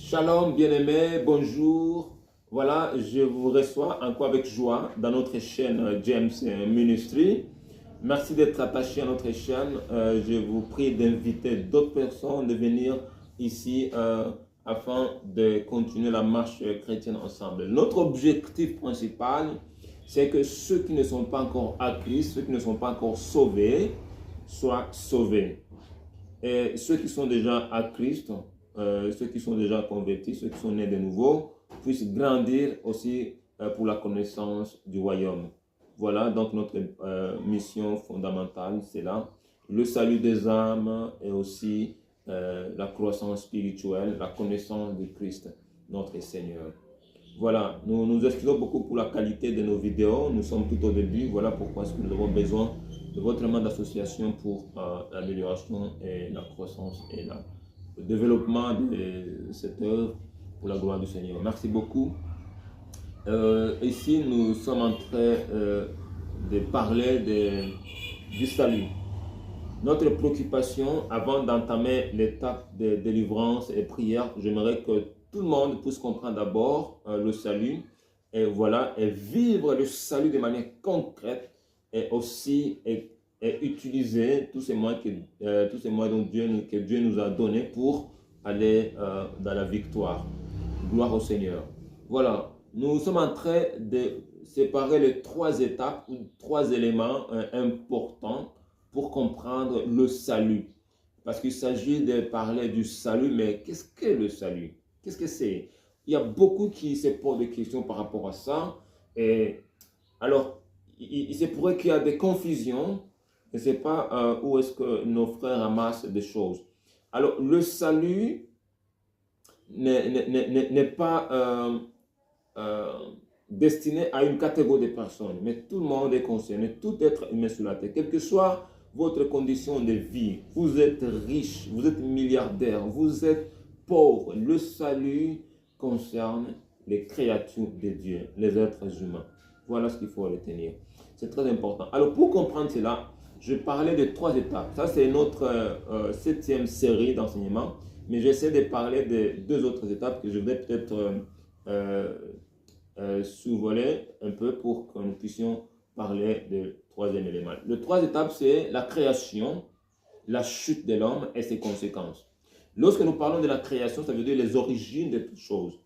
Shalom, bien-aimés, bonjour. Voilà, je vous reçois encore avec joie dans notre chaîne James Ministry. Merci d'être attaché à notre chaîne. Je vous prie d'inviter d'autres personnes de venir ici afin de continuer la marche chrétienne ensemble. Notre objectif principal, c'est que ceux qui ne sont pas encore à Christ, ceux qui ne sont pas encore sauvés, soient sauvés. Et ceux qui sont déjà à Christ, ceux qui sont déjà convertis, ceux qui sont nés de nouveau, puissent grandir aussi pour la connaissance du royaume. Voilà donc notre mission fondamentale, c'est là. Le salut des âmes et aussi la croissance spirituelle, la connaissance de Christ, notre Seigneur. Voilà, nous nous excusons beaucoup pour la qualité de nos vidéos. Nous sommes tout au début. Voilà pourquoi est-ce que nous avons besoin de votre main d'association pour l'amélioration et la croissance et le développement de cette œuvre pour la gloire du Seigneur. Merci beaucoup. Ici, nous sommes en train de parler du salut. Notre préoccupation, avant d'entamer l'étape de délivrance et prière, j'aimerais que tout le monde puisse comprendre d'abord le salut et voilà, et vivre le salut de manière concrète et aussi et utiliser tous ces moyens que Dieu nous a donnés pour aller dans la victoire. Gloire au Seigneur. Voilà, nous sommes en train de séparer les trois étapes ou trois éléments importants pour comprendre le salut. Parce qu'il s'agit de parler du salut, mais qu'est-ce que le salut? Qu'est-ce que c'est? Il y a beaucoup qui se posent des questions par rapport à ça. Et alors, il se pourrait qu'il y a des confusions. Je ne sais pas où est-ce que nos frères ramassent des choses. Alors, le salut n'est pas destiné à une catégorie de personnes, mais tout le monde est concerné, tout être humain sur la terre, quelle que soit votre condition de vie, vous êtes riche, vous êtes milliardaire, vous êtes pauvre. Le salut concerne les créatures de Dieu, les êtres humains. Voilà ce qu'il faut retenir. C'est très important. Alors pour comprendre cela, je parlais de trois étapes. Ça c'est notre septième série d'enseignement, mais j'essaie de parler de deux autres étapes que je vais peut-être survoler un peu pour que nous puissions parler du troisième élément. Le troisième étape, c'est la création, la chute de l'homme et ses conséquences. Lorsque nous parlons de la création, ça veut dire les origines de toutes choses.